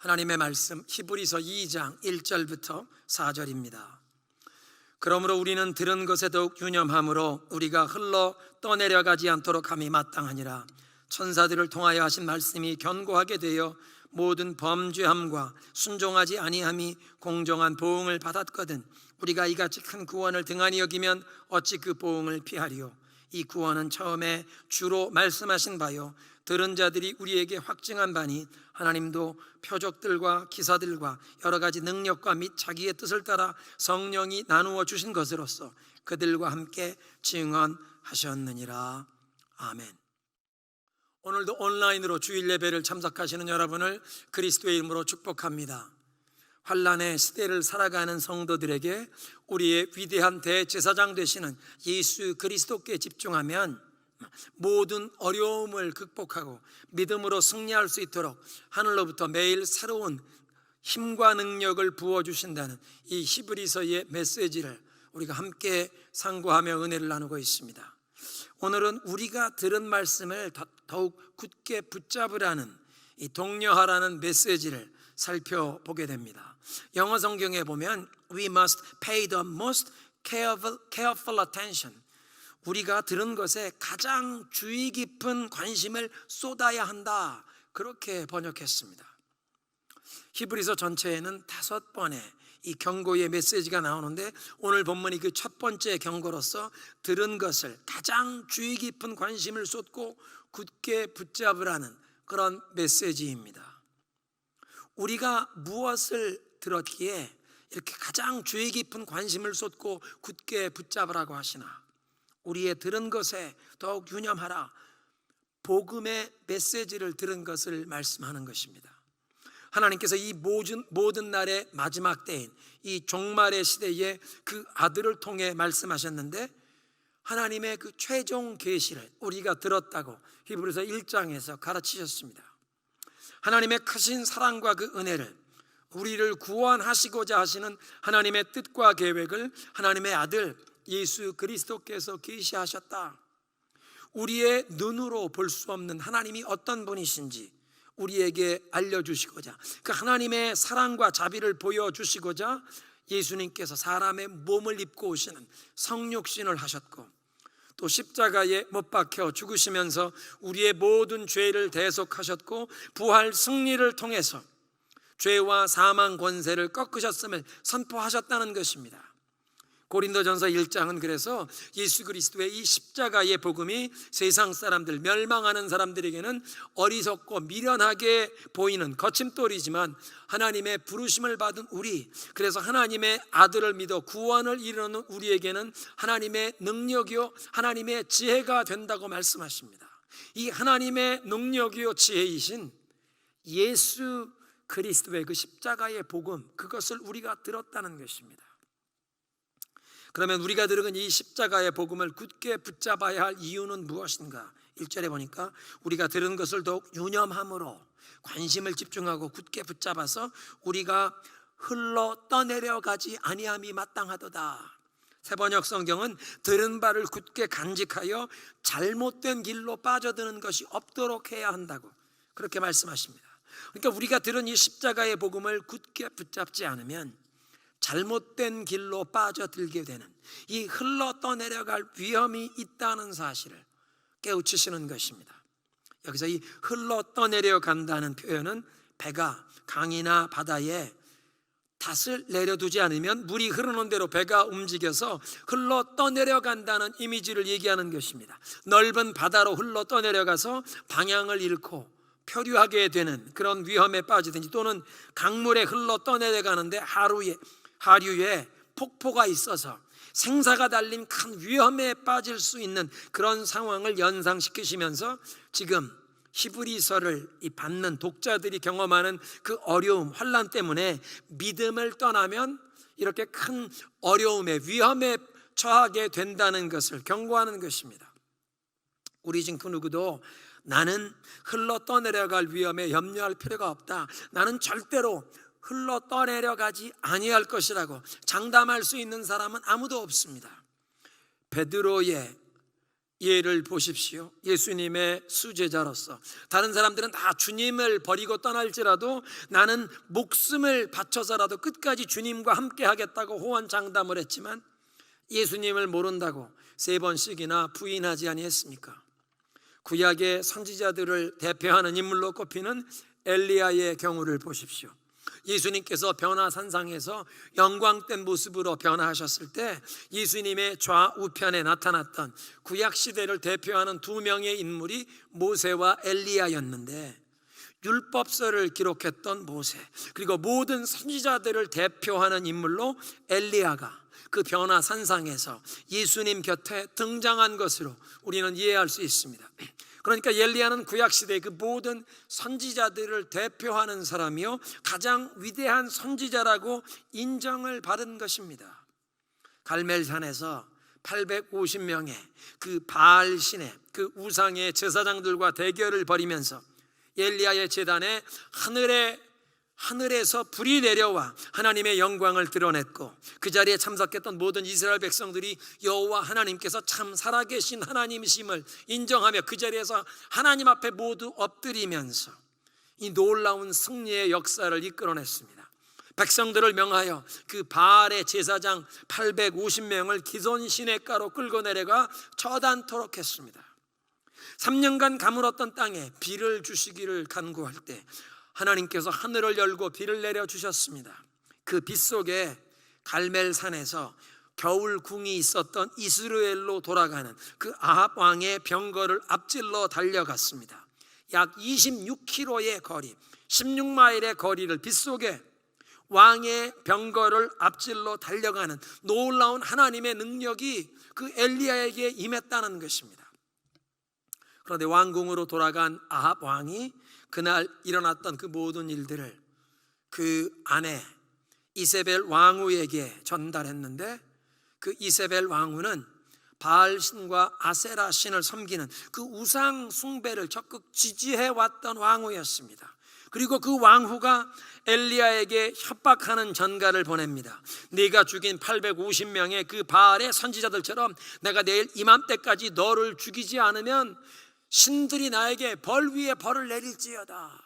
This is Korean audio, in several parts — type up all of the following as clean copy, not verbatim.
하나님의 말씀 히브리서 2장 1절부터 4절입니다. 그러므로 우리는 들은 것에 더욱 유념함으로 우리가 흘러 떠내려가지 않도록 함이 마땅하니라. 천사들을 통하여 하신 말씀이 견고하게 되어 모든 범죄함과 순종하지 아니함이 공정한 보응을 받았거든 우리가 이같이 큰 구원을 등한히 여기면 어찌 그 보응을 피하리요. 이 구원은 처음에 주로 말씀하신 바요 들은 자들이 우리에게 확증한 바니 하나님도 표적들과 기사들과 여러 가지 능력과 및 자기의 뜻을 따라 성령이 나누어 주신 것으로서 그들과 함께 증언하셨느니라. 아멘. 오늘도 온라인으로 주일 예배를 참석하시는 여러분을 그리스도의 이름으로 축복합니다. 환난의 시대를 살아가는 성도들에게 우리의 위대한 대제사장 되시는 예수 그리스도께 집중하면 모든 어려움을 극복하고 믿음으로 승리할 수 있도록 하늘로부터 매일 새로운 힘과 능력을 부어주신다는 이 히브리서의 메시지를 우리가 함께 상고하며 은혜를 나누고 있습니다. 오늘은 우리가 들은 말씀을 더욱 굳게 붙잡으라는 이 독려하라는 메시지를 살펴보게 됩니다. 영어 성경에 보면 We must pay the most careful attention. 우리가 들은 것에 가장 주의 깊은 관심을 쏟아야 한다, 그렇게 번역했습니다. 히브리서 전체에는 5번의 이 경고의 메시지가 나오는데 오늘 본문이 그 첫 번째 경고로서 들은 것을 가장 주의 깊은 관심을 쏟고 굳게 붙잡으라는 그런 메시지입니다. 우리가 무엇을 들었기에 이렇게 가장 주의 깊은 관심을 쏟고 굳게 붙잡으라고 하시나? 우리의 들은 것에 더욱 유념하라. 복음의 메시지를 들은 것을 말씀하는 것입니다. 하나님께서 이 모든 날의 마지막 때인 이 종말의 시대에 그 아들을 통해 말씀하셨는데 하나님의 그 최종 계시를 우리가 들었다고 히브리서 1장에서 가르치셨습니다. 하나님의 크신 사랑과 그 은혜를, 우리를 구원하시고자 하시는 하나님의 뜻과 계획을 하나님의 아들 예수 그리스도께서 계시하셨다. 우리의 눈으로 볼 수 없는 하나님이 어떤 분이신지 우리에게 알려주시고자, 그 하나님의 사랑과 자비를 보여주시고자 예수님께서 사람의 몸을 입고 오시는 성육신을 하셨고, 또 십자가에 못 박혀 죽으시면서 우리의 모든 죄를 대속하셨고, 부활 승리를 통해서 죄와 사망 권세를 꺾으셨음을 선포하셨다는 것입니다. 고린도전서 1장은 그래서 예수 그리스도의 이 십자가의 복음이 세상 사람들, 멸망하는 사람들에게는 어리석고 미련하게 보이는 거침돌이지만 하나님의 부르심을 받은 우리, 그래서 하나님의 아들을 믿어 구원을 이루는 우리에게는 하나님의 능력이요 하나님의 지혜가 된다고 말씀하십니다. 이 하나님의 능력이요 지혜이신 예수 그리스도의 그 십자가의 복음, 그것을 우리가 들었다는 것입니다. 그러면 우리가 들은 이 십자가의 복음을 굳게 붙잡아야 할 이유는 무엇인가? 1절에 보니까 우리가 들은 것을 더욱 유념함으로 관심을 집중하고 굳게 붙잡아서 우리가 흘러 떠내려가지 아니함이 마땅하도다. 새번역 성경은 들은 바를 굳게 간직하여 잘못된 길로 빠져드는 것이 없도록 해야 한다고 그렇게 말씀하십니다. 그러니까 우리가 들은 이 십자가의 복음을 굳게 붙잡지 않으면 잘못된 길로 빠져들게 되는, 이 흘러 떠내려갈 위험이 있다는 사실을 깨우치시는 것입니다. 여기서 이 흘러 떠내려간다는 표현은 배가 강이나 바다에 닷을 내려두지 않으면 물이 흐르는 대로 배가 움직여서 흘러 떠내려간다는 이미지를 얘기하는 것입니다. 넓은 바다로 흘러 떠내려가서 방향을 잃고 표류하게 되는 그런 위험에 빠지든지, 또는 강물에 흘러 떠내려가는데 하류에 폭포가 있어서 생사가 달린 큰 위험에 빠질 수 있는 그런 상황을 연상시키시면서 지금 히브리서를 받는 독자들이 경험하는 그 어려움, 환난 때문에 믿음을 떠나면 이렇게 큰 어려움에, 위험에 처하게 된다는 것을 경고하는 것입니다. 우리 중 그 누구도 나는 흘러 떠내려갈 위험에 염려할 필요가 없다, 나는 절대로 흘러 떠내려가지 아니할 것이라고 장담할 수 있는 사람은 아무도 없습니다. 베드로의 예를 보십시오. 예수님의 수제자로서 다른 사람들은 다 주님을 버리고 떠날지라도 나는 목숨을 바쳐서라도 끝까지 주님과 함께 하겠다고 호언장담을 했지만 예수님을 모른다고 3번씩이나 부인하지 아니했습니까? 구약의 선지자들을 대표하는 인물로 꼽히는 엘리야의 경우를 보십시오. 예수님께서 변화산상에서 영광된 모습으로 변화하셨을 때 예수님의 좌우편에 나타났던 구약시대를 대표하는 2명의 인물이 모세와 엘리야였는데, 율법서를 기록했던 모세 그리고 모든 선지자들을 대표하는 인물로 엘리야가 그 변화산상에서 예수님 곁에 등장한 것으로 우리는 이해할 수 있습니다. 그러니까 엘리야는 구약시대의 그 모든 선지자들을 대표하는 사람이요 가장 위대한 선지자라고 인정을 받은 것입니다. 갈멜산에서 850명의 그 바알 신의 그 우상의 제사장들과 대결을 벌이면서 엘리야의 제단에 하늘에서 불이 내려와 하나님의 영광을 드러냈고, 그 자리에 참석했던 모든 이스라엘 백성들이 여호와 하나님께서 참 살아계신 하나님이심을 인정하며 그 자리에서 하나님 앞에 모두 엎드리면서 이 놀라운 승리의 역사를 이끌어냈습니다. 백성들을 명하여 그 바알의 제사장 850명을 기손 시냇가로 끌고 내려가 처단토록 했습니다. 3년간 가물었던 땅에 비를 주시기를 간구할 때 하나님께서 하늘을 열고 비를 내려주셨습니다. 그 빛 속에 갈멜산에서 겨울궁이 있었던 이스라엘로 돌아가는 그 아합 왕의 병거를 앞질러 달려갔습니다. 약 26km의 거리, 16마일의 거리를 빛 속에 왕의 병거를 앞질러 달려가는 놀라운 하나님의 능력이 그 엘리야에게 임했다는 것입니다. 그런데 왕궁으로 돌아간 아합 왕이 그날 일어났던 그 모든 일들을 그 아내 이세벨 왕후에게 전달했는데, 그 이세벨 왕후는 바알 신과 아세라 신을 섬기는 그 우상 숭배를 적극 지지해왔던 왕후였습니다. 그리고 그 왕후가 엘리야에게 협박하는 전가를 보냅니다. 네가 죽인 850명의 그 바알의 선지자들처럼 내가 내일 이맘때까지 너를 죽이지 않으면 신들이 나에게 벌 위에 벌을 내릴지어다.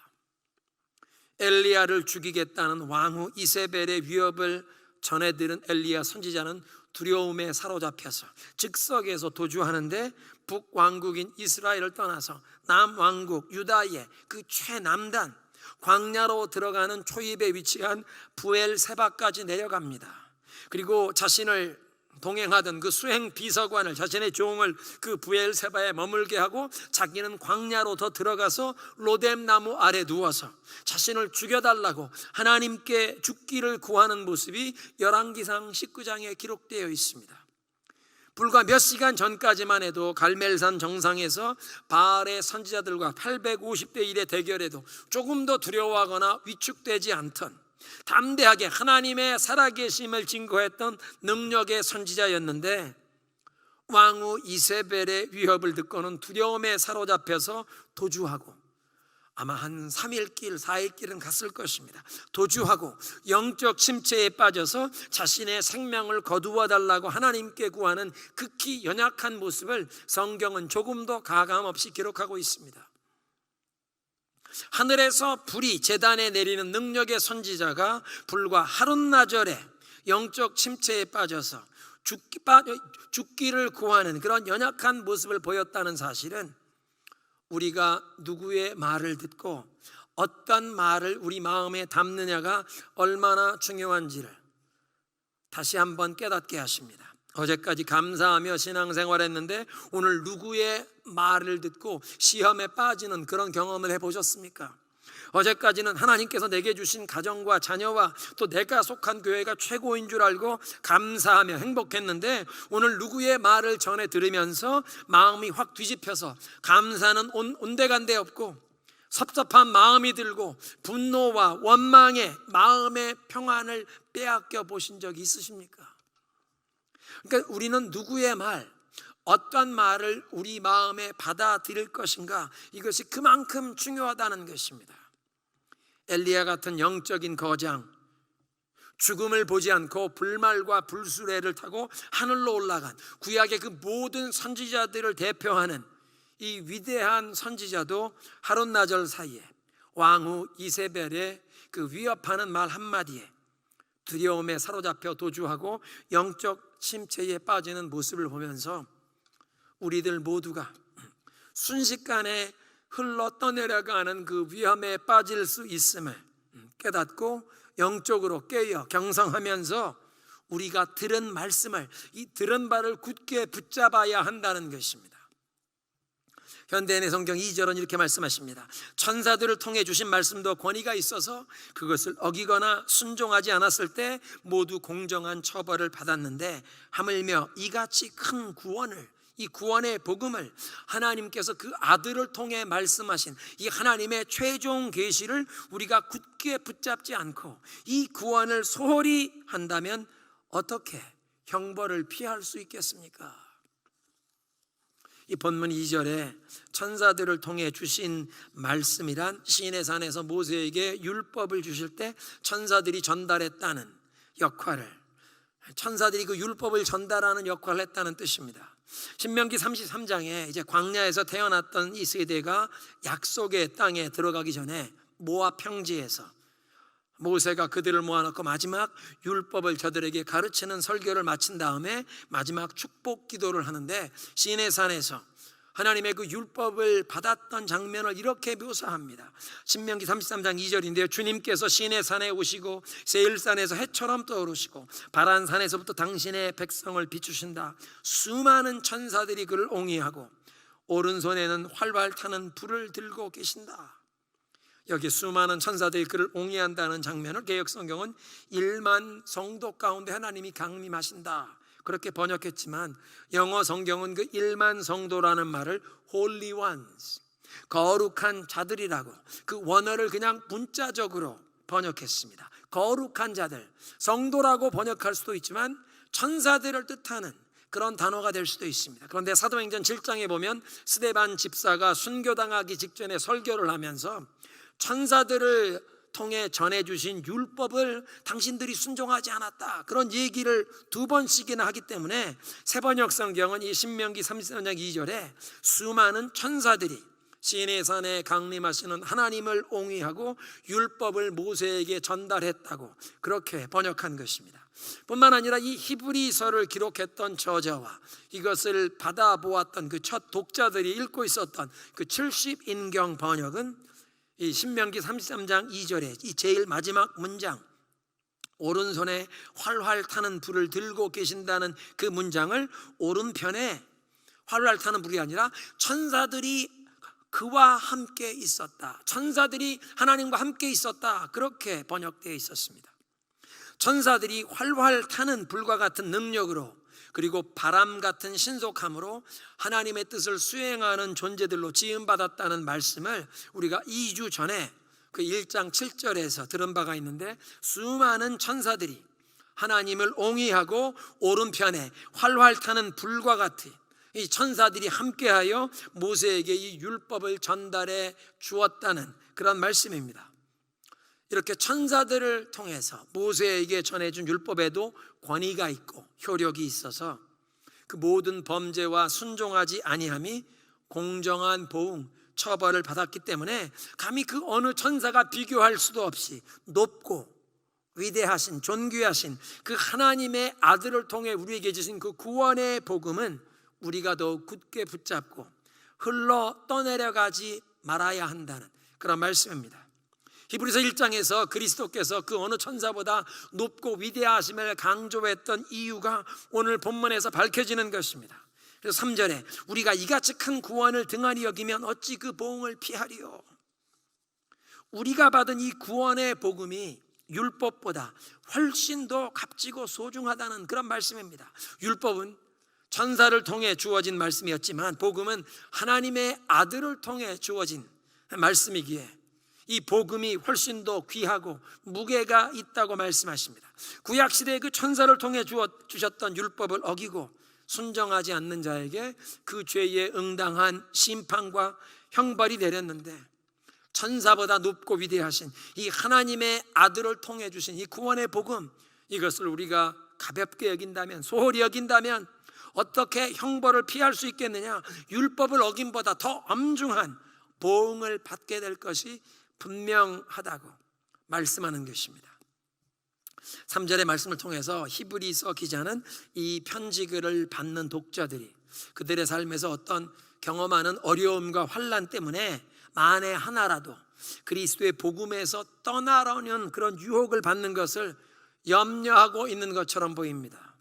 엘리야를 죽이겠다는 왕후 이세벨의 위협을 전해들은 엘리야 선지자는 두려움에 사로잡혀서 즉석에서 도주하는데, 북왕국인 이스라엘을 떠나서 남왕국 유다의 그 최남단 광야로 들어가는 초입에 위치한 부엘세바까지 내려갑니다. 그리고 자신을 동행하던 그 수행 비서관을, 자신의 종을 그 부엘세바에 머물게 하고 자기는 광야로 더 들어가서 로뎀나무 아래 누워서 자신을 죽여달라고 하나님께 죽기를 구하는 모습이 열왕기상 19장에 기록되어 있습니다. 불과 몇 시간 전까지만 해도 갈멜산 정상에서 바알의 선지자들과 850대 1의 대결에도 조금도 두려워하거나 위축되지 않던 담대하게 하나님의 살아계심을 증거했던 능력의 선지자였는데, 왕후 이세벨의 위협을 듣고는 두려움에 사로잡혀서 도주하고, 아마 한 3일길 4일길은 갔을 것입니다. 도주하고 영적 침체에 빠져서 자신의 생명을 거두어 달라고 하나님께 구하는 극히 연약한 모습을 성경은 조금도 가감 없이 기록하고 있습니다. 하늘에서 불이 제단에 내리는 능력의 선지자가 불과 하룻나절에 영적 침체에 빠져서 죽기를 구하는 그런 연약한 모습을 보였다는 사실은, 우리가 누구의 말을 듣고 어떤 말을 우리 마음에 담느냐가 얼마나 중요한지를 다시 한번 깨닫게 하십니다. 어제까지 감사하며 신앙생활했는데 오늘 누구의 말을 듣고 시험에 빠지는 그런 경험을 해보셨습니까? 어제까지는 하나님께서 내게 주신 가정과 자녀와 또 내가 속한 교회가 최고인 줄 알고 감사하며 행복했는데, 오늘 누구의 말을 전해 들으면서 마음이 확 뒤집혀서 감사는 온데간데 없고 섭섭한 마음이 들고 분노와 원망에 마음의 평안을 빼앗겨 보신 적이 있으십니까? 그러니까 우리는 누구의 말, 어떤 말을 우리 마음에 받아들일 것인가, 이것이 그만큼 중요하다는 것입니다. 엘리야 같은 영적인 거장, 죽음을 보지 않고 불말과 불수레를 타고 하늘로 올라간 구약의 그 모든 선지자들을 대표하는 이 위대한 선지자도 하룻나절 사이에 왕후 이세벨의 그 위협하는 말 한마디에 두려움에 사로잡혀 도주하고 영적 침체에 빠지는 모습을 보면서 우리들 모두가 순식간에 흘러 떠내려가는 그 위험에 빠질 수 있음을 깨닫고 영적으로 깨어 경성하면서 우리가 들은 말씀을, 이 들은 바를 굳게 붙잡아야 한다는 것입니다. 현대인의 성경 2절은 이렇게 말씀하십니다. 천사들을 통해 주신 말씀도 권위가 있어서 그것을 어기거나 순종하지 않았을 때 모두 공정한 처벌을 받았는데 하물며 이같이 큰 구원을, 이 구원의 복음을 하나님께서 그 아들을 통해 말씀하신 이 하나님의 최종 계시를 우리가 굳게 붙잡지 않고 이 구원을 소홀히 한다면 어떻게 형벌을 피할 수 있겠습니까? 이 본문 2절에 천사들을 통해 주신 말씀이란 시인의 산에서 모세에게 율법을 주실 때 천사들이 전달했다는 역할을, 천사들이 그 율법을 전달하는 역할을 했다는 뜻입니다. 신명기 33장에 이제 광야에서 태어났던 이 세대가 약속의 땅에 들어가기 전에 모압 평지에서 모세가 그들을 모아놓고 마지막 율법을 저들에게 가르치는 설교를 마친 다음에 마지막 축복 기도를 하는데 시내 산에서 하나님의 그 율법을 받았던 장면을 이렇게 묘사합니다. 신명기 33장 2절인데요. 주님께서 시내 산에 오시고 세일산에서 해처럼 떠오르시고 바란산에서부터 당신의 백성을 비추신다. 수많은 천사들이 그를 옹이하고 오른손에는 활활 타는 불을 들고 계신다. 여기 수많은 천사들이 그를 옹이한다는 장면을 개역성경은 1만 성도 가운데 하나님이 강림하신다 그렇게 번역했지만 영어 성경은 그 1만 성도라는 말을 Holy Ones, 거룩한 자들이라고 그 원어를 그냥 문자적으로 번역했습니다. 거룩한 자들, 성도라고 번역할 수도 있지만 천사들을 뜻하는 그런 단어가 될 수도 있습니다. 그런데 사도행전 7장에 보면 스데반 집사가 순교당하기 직전에 설교를 하면서 천사들을 통해 전해주신 율법을 당신들이 순종하지 않았다 그런 얘기를 2번씩이나 하기 때문에 세번역 성경은 이 신명기 33장 2절에 수많은 천사들이 시내 산에 강림하시는 하나님을 옹이하고 율법을 모세에게 전달했다고 그렇게 번역한 것입니다. 뿐만 아니라 이 히브리서를 기록했던 저자와 이것을 받아보았던 그 첫 독자들이 읽고 있었던 그 70인경 번역은 이 신명기 33장 2절에 이 제일 마지막 문장 오른손에 활활 타는 불을 들고 계신다는 그 문장을 오른편에 활활 타는 불이 아니라 천사들이 그와 함께 있었다, 천사들이 하나님과 함께 있었다 그렇게 번역되어 있었습니다. 천사들이 활활 타는 불과 같은 능력으로 그리고 바람 같은 신속함으로 하나님의 뜻을 수행하는 존재들로 지음받았다는 말씀을 우리가 2주 전에 그 1장 7절에서 들은 바가 있는데 수많은 천사들이 하나님을 옹이하고 오른편에 활활 타는 불과 같이 이 천사들이 함께하여 모세에게 이 율법을 전달해 주었다는 그런 말씀입니다. 이렇게 천사들을 통해서 모세에게 전해준 율법에도 권위가 있고 효력이 있어서 그 모든 범죄와 순종하지 아니함이 공정한 보응, 처벌을 받았기 때문에 감히 그 어느 천사가 비교할 수도 없이 높고 위대하신 존귀하신 그 하나님의 아들을 통해 우리에게 주신 그 구원의 복음은 우리가 더욱 굳게 붙잡고 흘러 떠내려가지 말아야 한다는 그런 말씀입니다. 히브리서 1장에서 그리스도께서 그 어느 천사보다 높고 위대하심을 강조했던 이유가 오늘 본문에서 밝혀지는 것입니다. 그래서 3절에 우리가 이같이 큰 구원을 등한히 여기면 어찌 그 보응을 피하리요. 우리가 받은 이 구원의 복음이 율법보다 훨씬 더 값지고 소중하다는 그런 말씀입니다. 율법은 천사를 통해 주어진 말씀이었지만 복음은 하나님의 아들을 통해 주어진 말씀이기에 이 복음이 훨씬 더 귀하고 무게가 있다고 말씀하십니다. 구약시대에 그 천사를 통해 주셨던 율법을 어기고 순정하지 않는 자에게 그 죄에 응당한 심판과 형벌이 내렸는데 천사보다 높고 위대하신 이 하나님의 아들을 통해 주신 이 구원의 복음, 이것을 우리가 가볍게 여긴다면, 소홀히 여긴다면 어떻게 형벌을 피할 수 있겠느냐? 율법을 어김보다 더 엄중한 보응을 받게 될 것이 분명하다고 말씀하는 것입니다. 3절의 말씀을 통해서 히브리서 기자는 이 편지글을 받는 독자들이 그들의 삶에서 어떤 경험하는 어려움과 환난 때문에 만에 하나라도 그리스도의 복음에서 떠나려는 그런 유혹을 받는 것을 염려하고 있는 것처럼 보입니다.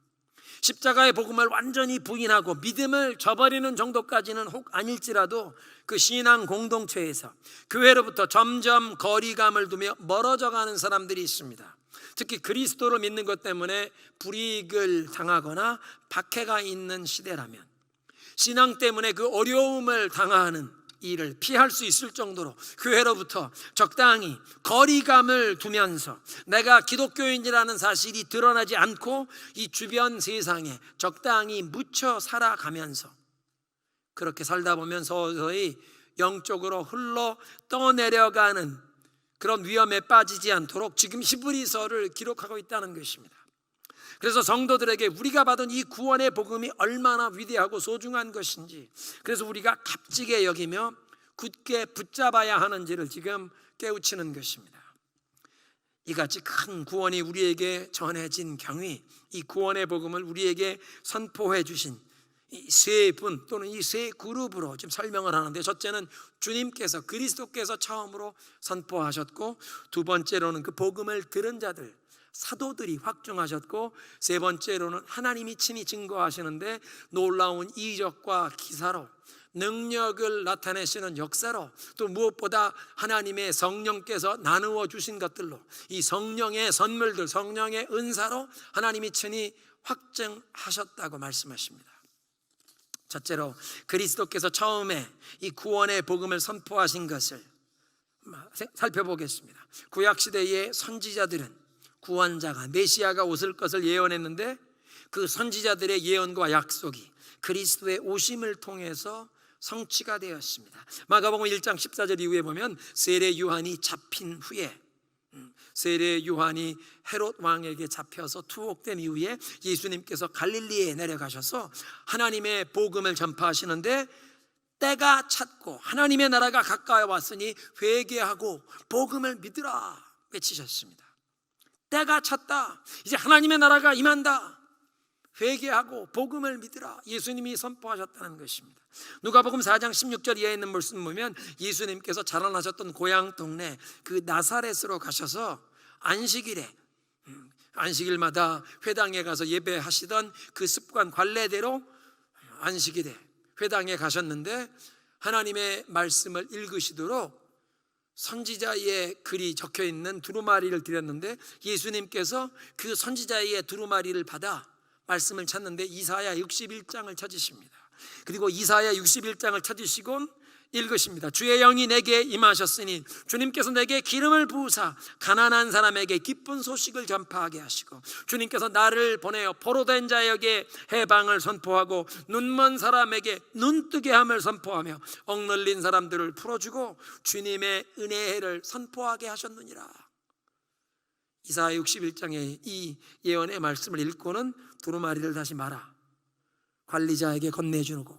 십자가의 복음을 완전히 부인하고 믿음을 저버리는 정도까지는 혹 아닐지라도 그 신앙 공동체에서 교회로부터 점점 거리감을 두며 멀어져가는 사람들이 있습니다. 특히 그리스도를 믿는 것 때문에 불이익을 당하거나 박해가 있는 시대라면, 신앙 때문에 그 어려움을 당하는 일을 피할 수 있을 정도로 교회로부터 적당히 거리감을 두면서 내가 기독교인이라는 사실이 드러나지 않고 이 주변 세상에 적당히 묻혀 살아가면서 그렇게 살다 보면 서서히 영적으로 흘러 떠내려가는 그런 위험에 빠지지 않도록 지금 히브리서를 기록하고 있다는 것입니다. 그래서 성도들에게 우리가 받은 이 구원의 복음이 얼마나 위대하고 소중한 것인지, 그래서 우리가 값지게 여기며 굳게 붙잡아야 하는지를 지금 깨우치는 것입니다. 이같이 큰 구원이 우리에게 전해진 경위, 이 구원의 복음을 우리에게 선포해 주신 이 세 분 또는 이 세 그룹으로 지금 설명을 하는데, 첫째는 주님께서 그리스도께서 처음으로 선포하셨고, 두 번째로는 그 복음을 들은 자들 사도들이 확증하셨고, 세 번째로는 하나님이 친히 증거하시는데 놀라운 이적과 기사로 능력을 나타내시는 역사로, 또 무엇보다 하나님의 성령께서 나누어 주신 것들로, 이 성령의 선물들, 성령의 은사로 하나님이 친히 확증하셨다고 말씀하십니다. 첫째로 그리스도께서 처음에 이 구원의 복음을 선포하신 것을 살펴보겠습니다. 구약시대의 선지자들은 구원자가, 메시아가 오실 것을 예언했는데 그 선지자들의 예언과 약속이 그리스도의 오심을 통해서 성취가 되었습니다. 마가복음 1장 14절 이후에 보면 세례 요한이 잡힌 후에, 세례 요한이 헤롯 왕에게 잡혀서 투옥된 이후에 예수님께서 갈릴리에 내려가셔서 하나님의 복음을 전파하시는데, 때가 찼고 하나님의 나라가 가까이 왔으니 회개하고 복음을 믿으라 외치셨습니다. 때가 찼다, 이제 하나님의 나라가 임한다, 회개하고 복음을 믿으라, 예수님이 선포하셨다는 것입니다. 누가복음 4장 16절 이하에 있는 말씀 보면 예수님께서 자라나셨던 고향 동네 그 나사렛으로 가셔서 안식일마다 회당에 가서 예배하시던 그 습관 관례대로 안식일에 회당에 가셨는데, 하나님의 말씀을 읽으시도록 선지자의 글이 적혀 있는 두루마리를 드렸는데, 예수님께서 그 선지자의 두루마리를 받아 말씀을 찾는데 이사야 61장을 찾으십니다. 그리고 이사야 61장을 찾으시곤 읽으십니다. 주의 영이 내게 임하셨으니 주님께서 내게 기름을 부으사 가난한 사람에게 기쁜 소식을 전파하게 하시고, 주님께서 나를 보내어 포로된 자에게 해방을 선포하고 눈먼 사람에게 눈뜨게 함을 선포하며 억눌린 사람들을 풀어주고 주님의 은혜를 선포하게 하셨느니라. 이사야 61장의 이 예언의 말씀을 읽고는 두루마리를 다시 말아 관리자에게 건네주고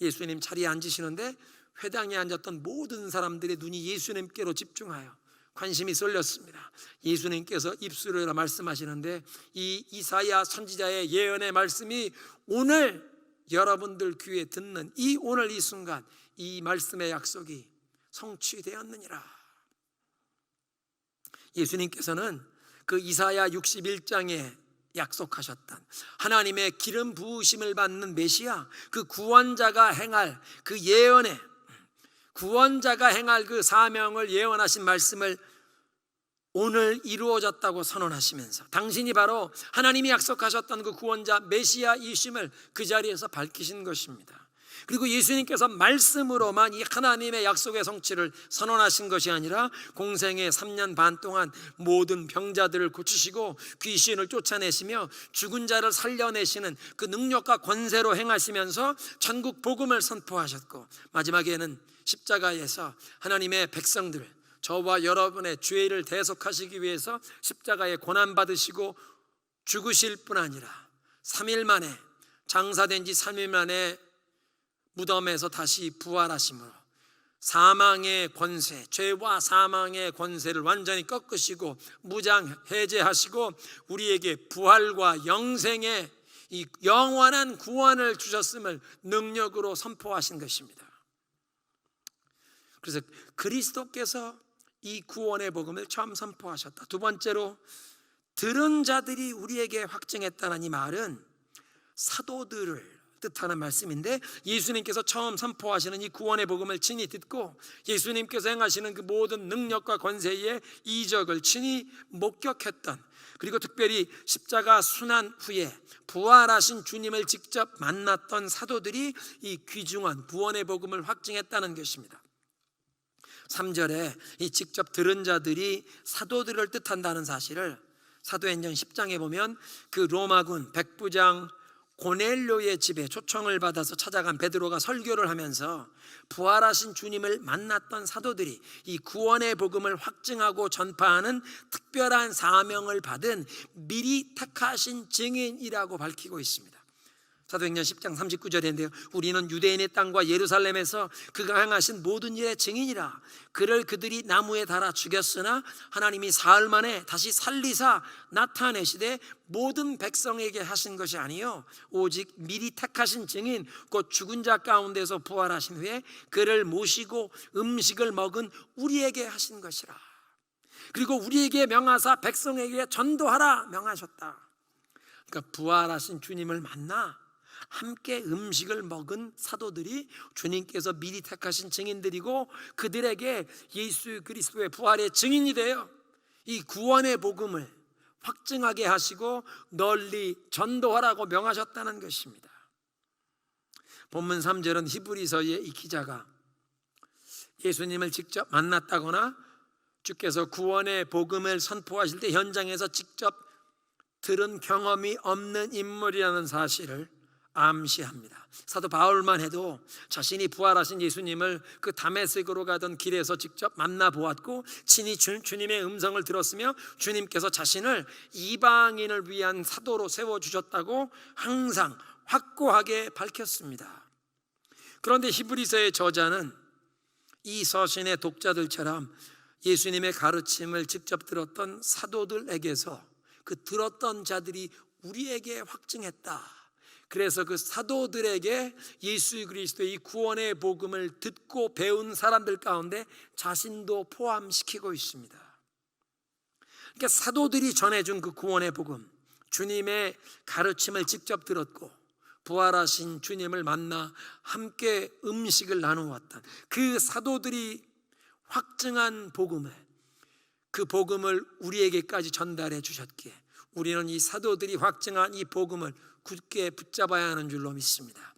예수님 자리에 앉으시는데, 회당에 앉았던 모든 사람들의 눈이 예수님께로 집중하여 관심이 쏠렸습니다. 예수님께서 입술을 열어 말씀하시는데, 이 이사야 선지자의 예언의 말씀이 오늘 여러분들 귀에 듣는 이 오늘 이 순간 이 말씀의 약속이 성취되었느니라. 예수님께서는 그 이사야 61장에 약속하셨던 하나님의 기름 부으심을 받는 메시아, 그 구원자가 행할 그 예언의, 구원자가 행할 그 사명을 예언하신 말씀을 오늘 이루어졌다고 선언하시면서 당신이 바로 하나님이 약속하셨던 그 구원자 메시아이심을 그 자리에서 밝히신 것입니다. 그리고 예수님께서 말씀으로만 이 하나님의 약속의 성취를 선언하신 것이 아니라 공생의 3년 반 동안 모든 병자들을 고치시고 귀신을 쫓아내시며 죽은 자를 살려내시는 그 능력과 권세로 행하시면서 전국 복음을 선포하셨고, 마지막에는 십자가에서 하나님의 백성들, 저와 여러분의 죄를 대속하시기 위해서 십자가에 고난받으시고 죽으실 뿐 아니라 3일 만에, 장사된 지 3일 만에 무덤에서 다시 부활하심으로 사망의 권세, 죄와 사망의 권세를 완전히 꺾으시고 무장 해제하시고 우리에게 부활과 영생의 이 영원한 구원을 주셨음을 능력으로 선포하신 것입니다. 그래서 그리스도께서 이 구원의 복음을 처음 선포하셨다. 두 번째로, 들은 자들이 우리에게 확증했다는 이 말은 사도들을 뜻하는 말씀인데, 예수님께서 처음 선포하시는 이 구원의 복음을 친히 듣고 예수님께서 행하시는 그 모든 능력과 권세의 이적을 친히 목격했던, 그리고 특별히 십자가 순환 후에 부활하신 주님을 직접 만났던 사도들이 이 귀중한 구원의 복음을 확증했다는 것입니다. 3절에 이 직접 들은 자들이 사도들을 뜻한다는 사실을 사도행전 10장에 보면 그 로마군 백부장 고넬료의 집에 초청을 받아서 찾아간 베드로가 설교를 하면서 부활하신 주님을 만났던 사도들이 이 구원의 복음을 확증하고 전파하는 특별한 사명을 받은 미리 택하신 증인이라고 밝히고 있습니다. 사도행전 10장 39절인데요, 우리는 유대인의 땅과 예루살렘에서 그가 행하신 모든 일의 증인이라. 그를 그들이 나무에 달아 죽였으나 하나님이 사흘 만에 다시 살리사 나타내시되 모든 백성에게 하신 것이 아니요 오직 미리 택하신 증인 곧 죽은 자 가운데서 부활하신 후에 그를 모시고 음식을 먹은 우리에게 하신 것이라. 그리고 우리에게 명하사 백성에게 전도하라 명하셨다. 그러니까 부활하신 주님을 만나 함께 음식을 먹은 사도들이 주님께서 미리 택하신 증인들이고, 그들에게 예수 그리스도의 부활의 증인이 되어 이 구원의 복음을 확증하게 하시고 널리 전도하라고 명하셨다는 것입니다. 본문 3절은 히브리서의 이 기자가 예수님을 직접 만났다거나 주께서 구원의 복음을 선포하실 때 현장에서 직접 들은 경험이 없는 인물이라는 사실을 암시합니다. 사도 바울만 해도 자신이 부활하신 예수님을 그 다메섹으로 가던 길에서 직접 만나보았고 친히 주님의 음성을 들었으며 주님께서 자신을 이방인을 위한 사도로 세워주셨다고 항상 확고하게 밝혔습니다. 그런데 히브리서의 저자는 이 서신의 독자들처럼 예수님의 가르침을 직접 들었던 사도들에게서 그 들었던 자들이 우리에게 확증했다. 그래서 그 사도들에게 예수 그리스도의 이 구원의 복음을 듣고 배운 사람들 가운데 자신도 포함시키고 있습니다. 그러니까 사도들이 전해준 그 구원의 복음, 주님의 가르침을 직접 들었고 부활하신 주님을 만나 함께 음식을 나누었던 그 사도들이 확증한 복음을, 그 복음을 우리에게까지 전달해 주셨기에 우리는 이 사도들이 확증한 이 복음을 굳게 붙잡아야 하는 줄로 믿습니다.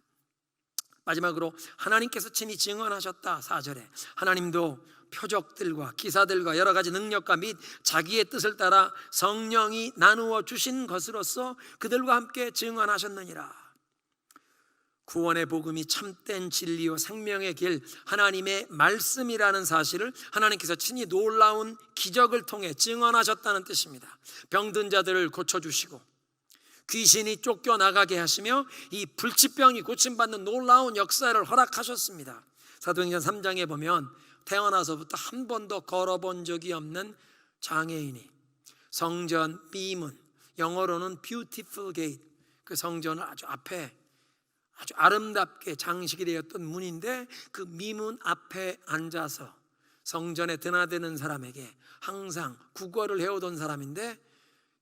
마지막으로 하나님께서 친히 증언하셨다. 4절에 하나님도 표적들과 기사들과 여러 가지 능력과 및 자기의 뜻을 따라 성령이 나누어 주신 것으로서 그들과 함께 증언하셨느니라. 구원의 복음이 참된 진리요 생명의 길 하나님의 말씀이라는 사실을 하나님께서 친히 놀라운 기적을 통해 증언하셨다는 뜻입니다. 병든 자들을 고쳐주시고 귀신이 쫓겨나가게 하시며 이 불치병이 고침받는 놀라운 역사를 허락하셨습니다. 사도행전 3장에 보면 태어나서부터 한 번도 걸어본 적이 없는 장애인이 성전 미문, 영어로는 beautiful gate, 그 성전을 아주 앞에 아주 아름답게 장식이 되었던 문인데 그 미문 앞에 앉아서 성전에 드나드는 사람에게 항상 구걸을 해오던 사람인데,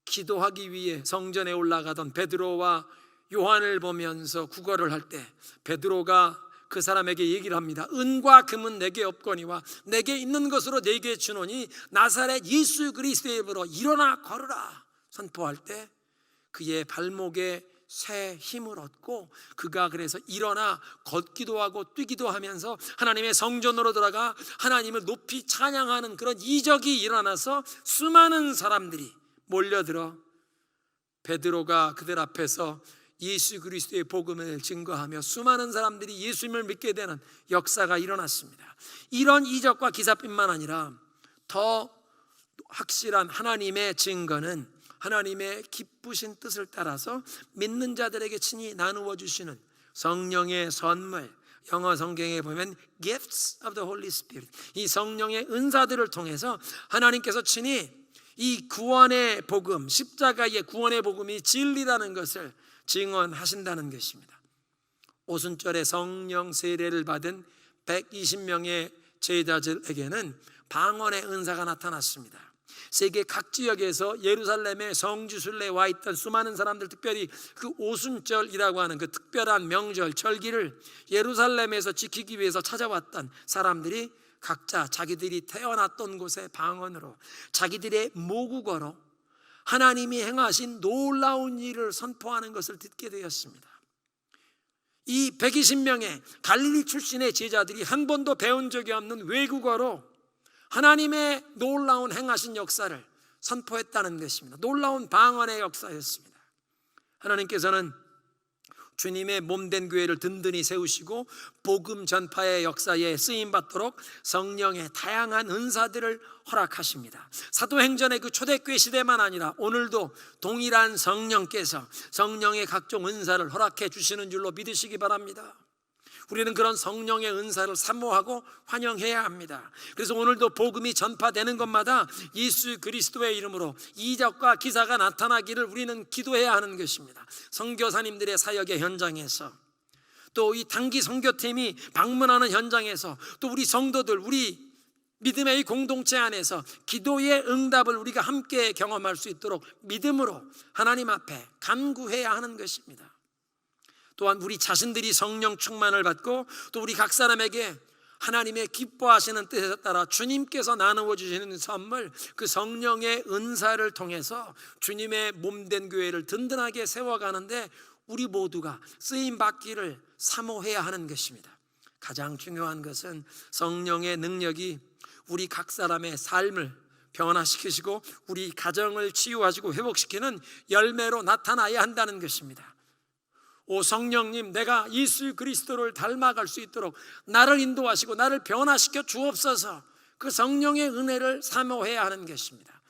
기도하기 위해 성전에 올라가던 베드로와 요한을 보면서 구걸을 할 때 베드로가 그 사람에게 얘기를 합니다. 은과 금은 내게 없거니와 내게 있는 것으로 내게 주노니 나사렛 예수 그리스도의 이름으로 일어나 걸으라 선포할 때 그의 발목에 새 힘을 얻고 그가 그래서 일어나 걷기도 하고 뛰기도 하면서 하나님의 성전으로 들어가 하나님을 높이 찬양하는 그런 이적이 일어나서 수많은 사람들이 몰려들어 베드로가 그들 앞에서 예수 그리스도의 복음을 증거하며 수많은 사람들이 예수님을 믿게 되는 역사가 일어났습니다. 이런 이적과 기사뿐만 아니라 더 확실한 하나님의 증거는 하나님의 기쁘신 뜻을 따라서 믿는 자들에게 친히 나누어 주시는 성령의 선물, 영어 성경에 보면 gifts of the Holy Spirit, 이 성령의 은사들을 통해서 하나님께서 친히 이 구원의 복음, 십자가의 구원의 복음이 진리라는 것을 증언하신다는 것입니다. 오순절에 성령 세례를 받은 120명의 제자들에게는 방언의 은사가 나타났습니다. 세계 각 지역에서 예루살렘의 성지순례에 와 있던 수많은 사람들, 특별히 그 오순절이라고 하는 그 특별한 명절 절기를 예루살렘에서 지키기 위해서 찾아왔던 사람들이 각자 자기들이 태어났던 곳의 방언으로, 자기들의 모국어로 하나님이 행하신 놀라운 일을 선포하는 것을 듣게 되었습니다. 이 120명의 갈릴리 출신의 제자들이 한 번도 배운 적이 없는 외국어로 하나님의 놀라운 행하신 역사를 선포했다는 것입니다. 놀라운 방언의 역사였습니다. 하나님께서는 주님의 몸된 교회를 든든히 세우시고 복음 전파의 역사에 쓰임받도록 성령의 다양한 은사들을 허락하십니다. 사도행전의 그 초대교회 시대만 아니라 오늘도 동일한 성령께서 성령의 각종 은사를 허락해 주시는 줄로 믿으시기 바랍니다. 우리는 그런 성령의 은사를 사모하고 환영해야 합니다. 그래서 오늘도 복음이 전파되는 것마다 예수 그리스도의 이름으로 이적과 기사가 나타나기를 우리는 기도해야 하는 것입니다. 선교사님들의 사역의 현장에서, 또 이 단기 선교팀이 방문하는 현장에서, 또 우리 성도들, 우리 믿음의 이 공동체 안에서 기도의 응답을 우리가 함께 경험할 수 있도록 믿음으로 하나님 앞에 간구해야 하는 것입니다. 또한 우리 자신들이 성령 충만을 받고 또 우리 각 사람에게 하나님의 기뻐하시는 뜻에 따라 주님께서 나누어 주시는 선물, 그 성령의 은사를 통해서 주님의 몸된 교회를 든든하게 세워가는데 우리 모두가 쓰임받기를 사모해야 하는 것입니다. 가장 중요한 것은 성령의 능력이 우리 각 사람의 삶을 변화시키시고 우리 가정을 치유하시고 회복시키는 열매로 나타나야 한다는 것입니다. 오 성령님, 내가 예수 그리스도를 닮아갈 수 있도록 나를 인도하시고 나를 변화시켜 주옵소서. 그 성령의 은혜를 사모해야 하는 것입니다.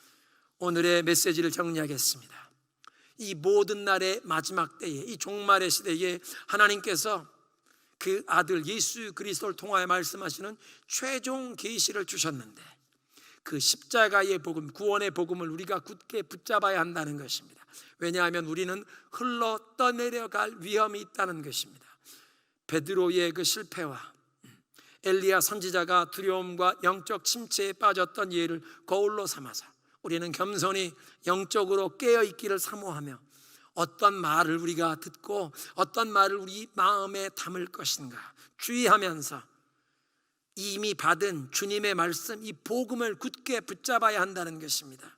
오늘의 메시지를 정리하겠습니다. 이 모든 날의 마지막 때에, 이 종말의 시대에 하나님께서 그 아들 예수 그리스도를 통하여 말씀하시는 최종 계시를 주셨는데, 그 십자가의 복음, 구원의 복음을 우리가 굳게 붙잡아야 한다는 것입니다. 왜냐하면 우리는 흘러 떠내려갈 위험이 있다는 것입니다. 베드로의 그 실패와 엘리야 선지자가 두려움과 영적 침체에 빠졌던 예를 거울로 삼아서 우리는 겸손히 영적으로 깨어있기를 사모하며 어떤 말을 우리가 듣고 어떤 말을 우리 마음에 담을 것인가 주의하면서 이미 받은 주님의 말씀, 이 복음을 굳게 붙잡아야 한다는 것입니다.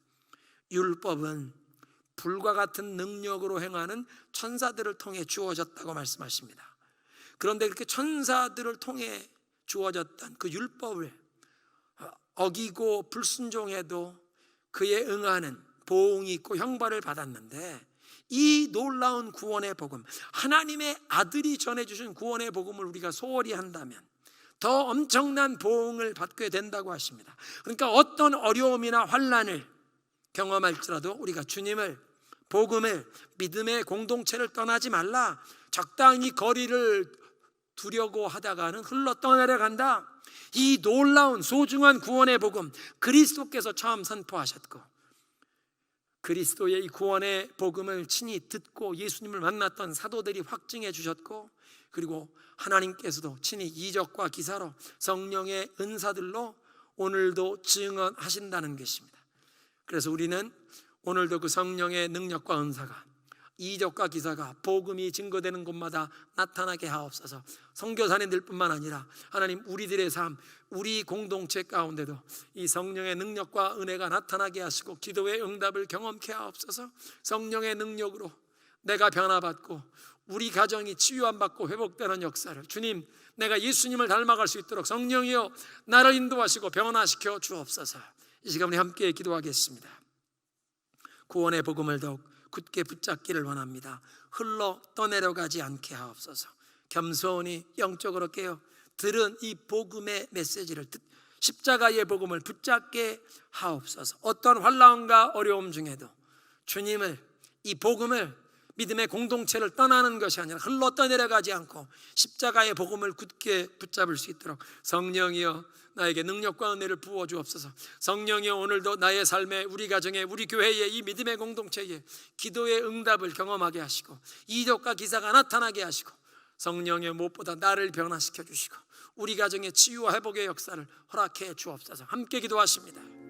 율법은 불과 같은 능력으로 행하는 천사들을 통해 주어졌다고 말씀하십니다. 그런데 그렇게 천사들을 통해 주어졌던 그 율법을 어기고 불순종해도 그에 응하는 보응이 있고 형벌을 받았는데, 이 놀라운 구원의 복음, 하나님의 아들이 전해주신 구원의 복음을 우리가 소홀히 한다면 더 엄청난 보응을 받게 된다고 하십니다. 그러니까 어떤 어려움이나 환난을 경험할지라도 우리가 주님을, 복음을, 믿음의 공동체를 떠나지 말라. 적당히 거리를 두려고 하다가는 흘러 떠내려간다. 이 놀라운 소중한 구원의 복음, 그리스도께서 처음 선포하셨고 그리스도의 이 구원의 복음을 친히 듣고 예수님을 만났던 사도들이 확증해 주셨고, 그리고 하나님께서도 친히 이적과 기사로 성령의 은사들로 오늘도 증언하신다는 것입니다. 그래서 우리는 오늘도 그 성령의 능력과 은사가, 이적과 기사가 복음이 증거되는 곳마다 나타나게 하옵소서. 선교사님들뿐만 아니라 하나님, 우리들의 삶, 우리 공동체 가운데도 이 성령의 능력과 은혜가 나타나게 하시고 기도의 응답을 경험케 하옵소서. 성령의 능력으로 내가 변화받고 우리 가정이 치유함받고 회복되는 역사를, 주님, 내가 예수님을 닮아갈 수 있도록 성령이여 나를 인도하시고 변화시켜 주옵소서. 이 시간 우리 함께 기도하겠습니다. 구원의 복음을 더욱 굳게 붙잡기를 원합니다. 흘러 떠내려가지 않게 하옵소서. 겸손히 영적으로 깨어 들은 이 복음의 메시지를, 십자가의 복음을 붙잡게 하옵소서. 어떤 환난과 어려움 중에도 주님을, 이 복음을, 믿음의 공동체를 떠나는 것이 아니라 흘러 떠내려가지 않고 십자가의 복음을 굳게 붙잡을 수 있도록 성령이여 나에게 능력과 은혜를 부어 주옵소서. 성령이여 오늘도 나의 삶에, 우리 가정에, 우리 교회에, 이 믿음의 공동체에 기도의 응답을 경험하게 하시고 이적과 기사가 나타나게 하시고 성령의 무엇보다 나를 변화시켜 주시고 우리 가정의 치유와 회복의 역사를 허락해 주옵소서. 함께 기도하십니다.